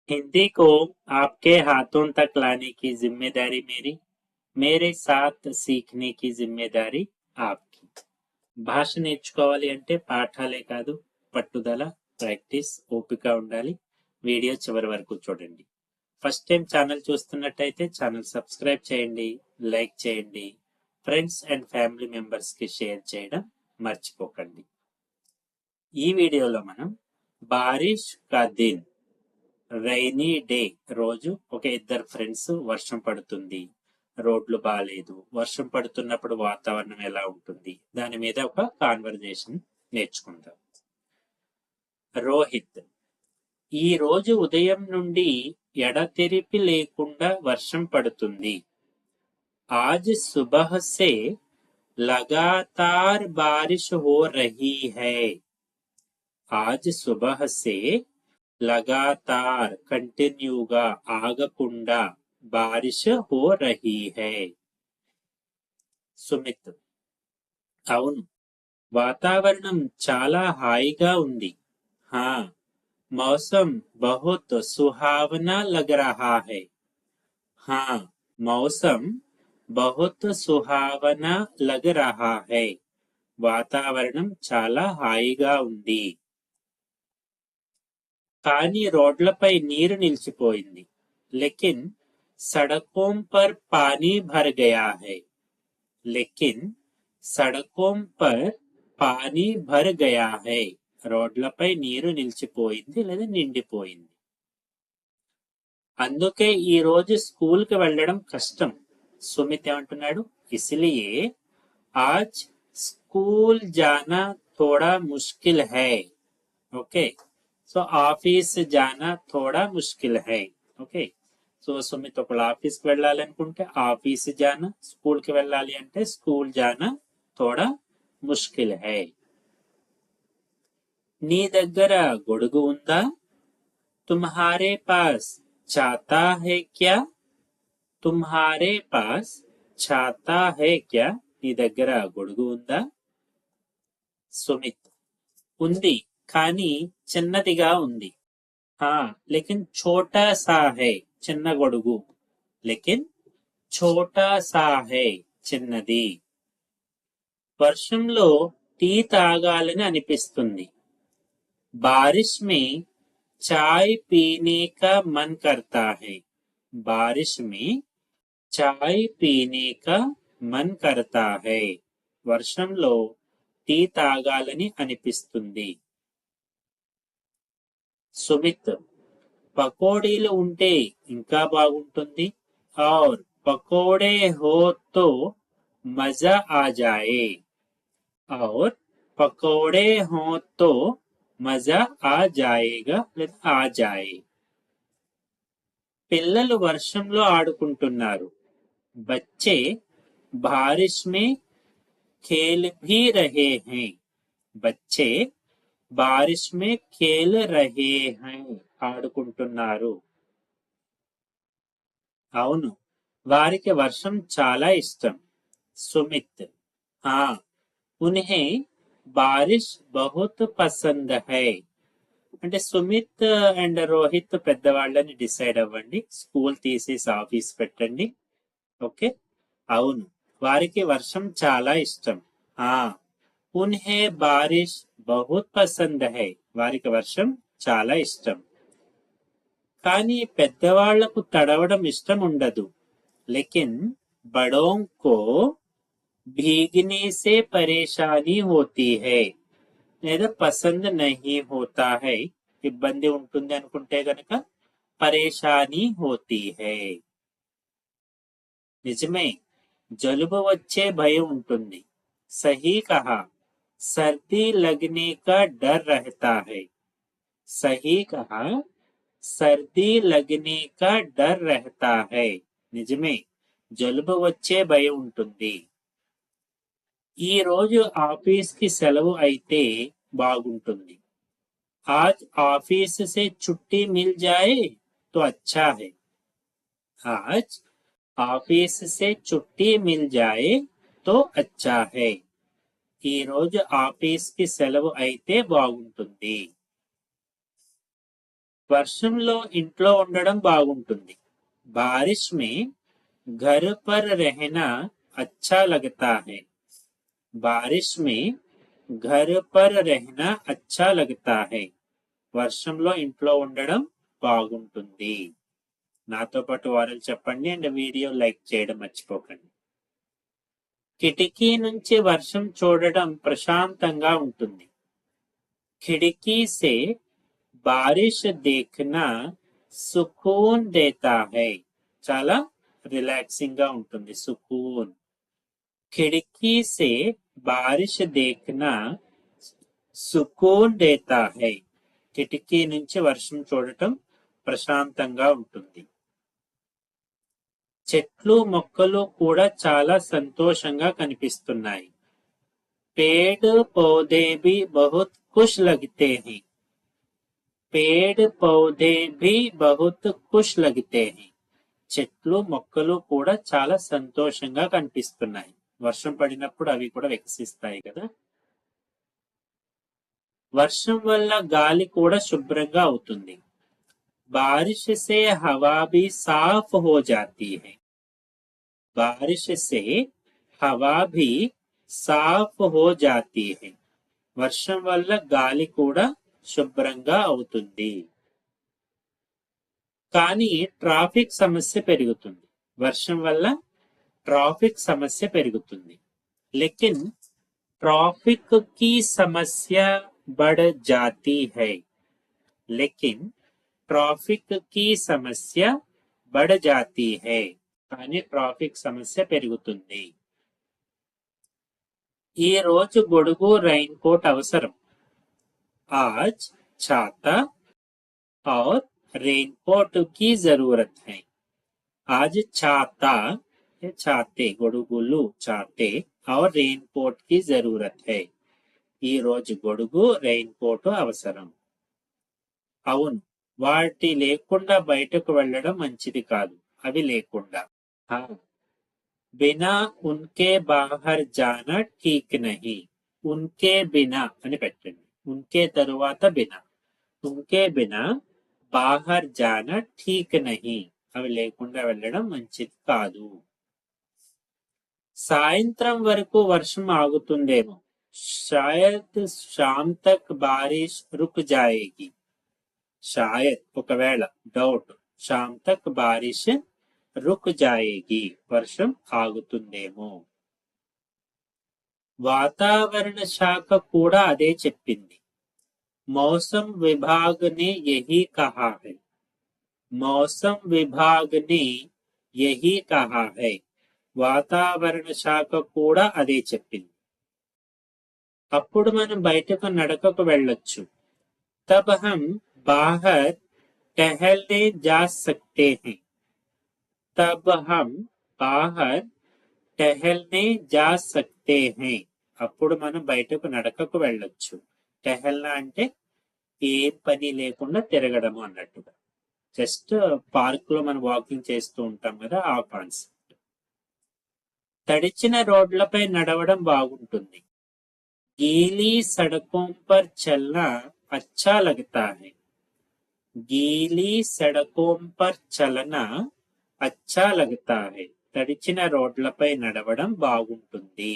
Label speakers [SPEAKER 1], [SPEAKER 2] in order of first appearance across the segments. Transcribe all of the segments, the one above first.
[SPEAKER 1] हिंदी को आपके हाथों तक लाने की जिम्मेदारी मेरी, मेरे साथ सीखने की जिम्मेदारी आपकी. భాష నేర్చుకోవాలి అంటే పాఠాలే కాదు, పట్టుదల, ప్రాక్టీస్, ఓపిక ఉండాలి. వీడియో చివరి వరకు చూడండి. ఫస్ట్ టైం ఛానల్ చూస్తున్నట్టయితే ఛానల్ సబ్స్క్రైబ్ చేయండి, లైక్ చేయండి, ఫ్రెండ్స్ అండ్ ఫ్యామిలీ మెంబర్స్ కి షేర్ చేయడం మర్చిపోకండి. ఈ వీడియోలో మనం బారిష్ కా దిన్, రైనీ డే రోజు ఒక ఇద్దరు ఫ్రెండ్స్, వర్షం పడుతుంది, రోడ్లు బాగాలేదు, వర్షం పడుతున్నప్పుడు వాతావరణం ఎలా ఉంటుంది, దాని మీద ఒక కాన్వర్జేషన్ నేర్చుకుందాం. రోహిత్, ఈ రోజు ఉదయం నుండి ఎడతెరిపి లేకుండా వర్షం పడుతుంది. ఆజ్ సుబహ్ సే लगातार बारिश हो रही है. आज सुबह से लगातार కంటిన్యూగా ఆగకుండా బారిష్ హో రహీ హై. సుమిత్, అవును, వాతావరణం చాలా హాయిగా ఉంది. హా, మౌసం బహుత్ సుహావనా లగ్ రహా హై. హా, మౌసం బహుత్ సుహావనా లగ్ రహా హై. వాతావరణం చాలా హాయిగా ఉంది. కానీ రోడ్లపై నీరు నిలిచిపోయింది. लेकिन सड़कों पर पानी भर गया है. लेकिन सड़कों पर पानी भर गया है. రోడ్లపై నీరు నిలిచిపోయింది లేదా నిండిపోయింది. అందుకే ఈ రోజు స్కూల్ కి వెళ్ళడం కష్టం. సుమిత్ ఏమంటున్నాడు? ఇస్లియే ఆజ్ స్కూల్ జానా థోడా ముష్కిల్ హై. ఓకే, సో ఆఫీస్ జానా థోడా ముష్కిల్ హై. ఓకే, సో సుమిత్ ఒకళ్ళు ఆఫీస్కి వెళ్ళాలి అనుకుంటే ఆఫీస్ జానా, స్కూల్ కి వెళ్ళాలి అంటే స్కూల్ జానా థోడా ముష్కిల్ హై. నీ దగ్గర గొడుగు ఉందా? తుమ్హారే పాస్ ఛాతా హై క్యా? తుమ్హారే పాస్ ఛాతా హై క్యా? నీ దగ్గర గొడుగు ఉందా? సుమిత్, ఉంది, కానీ చిన్నదిగా ఉంది. హా, లేకిన్ ఛోటా సా హై. చిన్న గొడుగు. లేకిన్ ఛోటా సా హై, చిన్నది. వర్షంలో టీ తాగాలని అనిపిస్తుంది. బారిష్ మే చాయ్ పీనే కా మన్ కర్తా హై. బారిష్ మే చాయ్ పీనే కా మన్ కర్తా హై. వర్షంలో టీ తాగాలని అనిపిస్తుంది. సుమిత్, పకోడీలు ఉంటే ఇంకా బాగుంటుంది. ఔర్ పకోడే హో తో మజా ఆ జాయే. ఔర్ పకోడే హో తో మజా ఆ జాయేగా లేదా ఆ జాయే. పిల్లలు వర్షంలో ఆడుకుంటున్నారు. బచ్చే బారిష్ మే ఖేల్ భీ రహే హై. బచ్చే బారిష్ మే ఖేల్ రహే హై. ఆడుకుంటున్నారు. అవును, వారికి వర్షం చాలా ఇష్టం. సుమిత్, హా, ఉన్హే బారిష్ బహుత్ పసంద్ హై. అంటే సుమిత్ అండ్ రోహిత్ పెద్దవాళ్ళని డిసైడ్ అవ్వండి. స్కూల్ తీసేసి ఆఫీస్ పెట్టండి. ఓకే, అవును, వారికి వర్షం చాలా ఇష్టం. హా, ఉన్హే బారిష్ బహుత్ పసంద్ హై. వారికి వర్షం చాలా ఇష్టం. కానీ పెద్దవాళ్లకు తడవడం ఇష్టం ఉండదు. లేకిన్ బడోं को भीगने से परेशानी होती है. లేదా పసంద్ నహీ హోతా హై, ఇబ్బంది ఉంటుంది అనుకుంటే గనక పరేషానీ హోతీ హై. నిజమే, జలుబు వచ్చే భయం ఉంటుంది. సహీ కహా, సర్దీ లగ్నే కా డర్ రహతా హై. సహీ కహా, సర్దీ లగ్నే కా డర్ రహతా హై. నిజమే, జలుబు వచ్చే భయం ఉంటుంది. ఈ రోజు ఆఫీస్ కి సెలవు అయితే బాగుంటుంది. ఆజ్ ఆఫీస్ సే చుట్టి మిల్ జాయే తో అచ్చా హై. ఆజ్ ఆఫీస్ సే చుట్టి మిల్ జాయే తో అచ్చా హై. ఈ రోజు ఆఫీస్ కి సెలవు అయితే బాగుంటుంది. వర్షంలో ఇంట్లో ఉండడం బాగుంటుంది. బారిష్ మే ఘర్ పర్ రెహనా అచ్చా లగతా హై. బారిష్ మే ఘర్ పర్ రెహనా అచ్చా లగతా హై. వర్షంలో ఇంట్లో ఉండడం బాగుంటుంది. నాతో పాటు వారలు చెప్పండి అండ్ వీడియో లైక్ చేయడం మర్చిపోకండి. కిటికీ నుంచి వర్షం చూడడం ప్రశాంతంగా ఉంటుంది. खिड़की से बारिश देखना सुकून देता है. చాలా రిలాక్సింగ్ గా ఉంటుంది. సుకూన్. खिड़की से बारिश देखना सुकून देता है. కిటికీ నుంచి వర్షం చూడటం ప్రశాంతంగా ఉంటుంది. చెట్లు మొక్కలు కూడా చాలా సంతోషంగా కనిపిస్తున్నాయి. पेड़ पौधे भी बहुत खुश लगते हैं. पेड़ पौधे भी बहुत खुश लगते हैं. చెట్లు మొక్కలు కూడా చాలా సంతోషంగా కనిపిస్తున్నాయి. వర్షం పడినప్పుడు అవి కూడా వికసిస్తాయి కదా. వర్షం వల్ల గాలి కూడా శుభ్రంగా అవుతుంది. बारिश से हवा भी साफ हो जाती है. बारिश से हवा भी సాఫ్ హో జాతీ హై. వర్షం వల్ల గాలి కూడా శుభ్రంగా అవుతుంది. కానీ ట్రాఫిక్ సమస్య పెరుగుతుంది. వర్షం వల్ల ట్రాఫిక్ సమస్య పెరుగుతుంది. లేకిన్ ట్రాఫిక్ కి సమస్య బఢ్ జాతీ హై. లేకిన్ ట్రాఫిక్ కి సమస్య బఢ్ జాతీ హై. కానీ ట్రాఫిక్ సమస్య పెరుగుతుంది. ఈ రోజు గొడుగు రెయిన్ కోట్ అవసరం. आज छाता और रेनकोट की जरूरत है. आज छाता छाते గొడుగులు छाते और रेनकोट की जरूरत है. ఈ రోజు గొడుగు రెయిన్ కోట్ అవసరం. అవును, వాటి లేకుండా బయటకు వెళ్ళడం మంచిది కాదు. అవి లేకుండా. बिना उनके बाहर जाना ठीक नहीं. उनके बिना అని పెట్టండి. उनके తరువాత बिना. उनके बिना बाहर जाना ठीक नहीं. అవి లేకుండా వెళ్ళడం మంచిది కాదు. సాయంత్రం వరకు వర్షం ఆగుతుందేమో. शायद शाम तक बारिश रुक जाएगी. शायद ఒకవేళ డౌట్. शाम तक बारिश रुक जाएगी. వర్షం ఆగుతుందేమో. వాతావరణ శాఖ కూడా అదే చెప్పింది. मौसम विभाग ने यही कहा है. मौसम विभाग ने यही कहा है. వాతావరణ శాఖ కూడా అదే చెప్పింది. అప్పుడు మనం బయటకు నడకకు వెళ్ళొచ్చు. तब हम बाहर टहलने जा सकते हैं. तब हम बाहर टहलने जा सकते हैं. అప్పుడు మనం బయటకు నడకకు వెళ్ళొచ్చు. టెహల్నా అంటే ఏం పని లేకుండా తిరగడము అన్నట్టుగా. జస్ట్ పార్క్ లో మనం వాకింగ్ చేస్తూ ఉంటాం కదా, ఆ కాన్సెప్ట్. తడిచిన రోడ్లపై నడవడం బాగుంటుంది. గీలీ సడకోం పర్ చల్నా అచ్చా లగతా హై. గీలీ సడకోం పర్ చలనా అచ్చా లగతా హై. తడిచిన రోడ్లపై నడవడం బాగుంటుంది.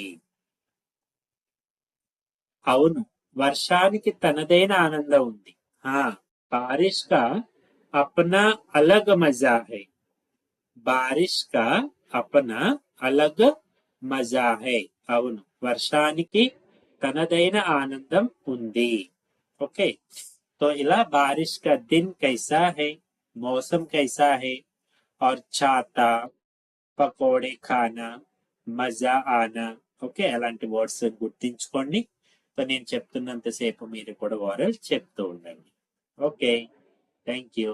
[SPEAKER 1] అవును, వర్షానికి తనదైన ఆనందం ఉంది. బారిష్ కా అప్నా అలగ్ మజా హై. బారిష్ కా అప్నా అలగ్ మజా హై. అవును, వర్షానికి తనదైన ఆనందం ఉంది. ఓకే, तो ఇలా बारिश का दिन कैसा है, मौसम कैसा है और छाता, పకోడే ఖానా, మజా ఆనా. ఓకే, అలాంటి వర్డ్స్ గుర్తించుకోండి. సో నేను చెప్తున్నంతసేపు మీరు కూడా ఓరల్ చెప్తూ ఉండండి. Okay, thank you.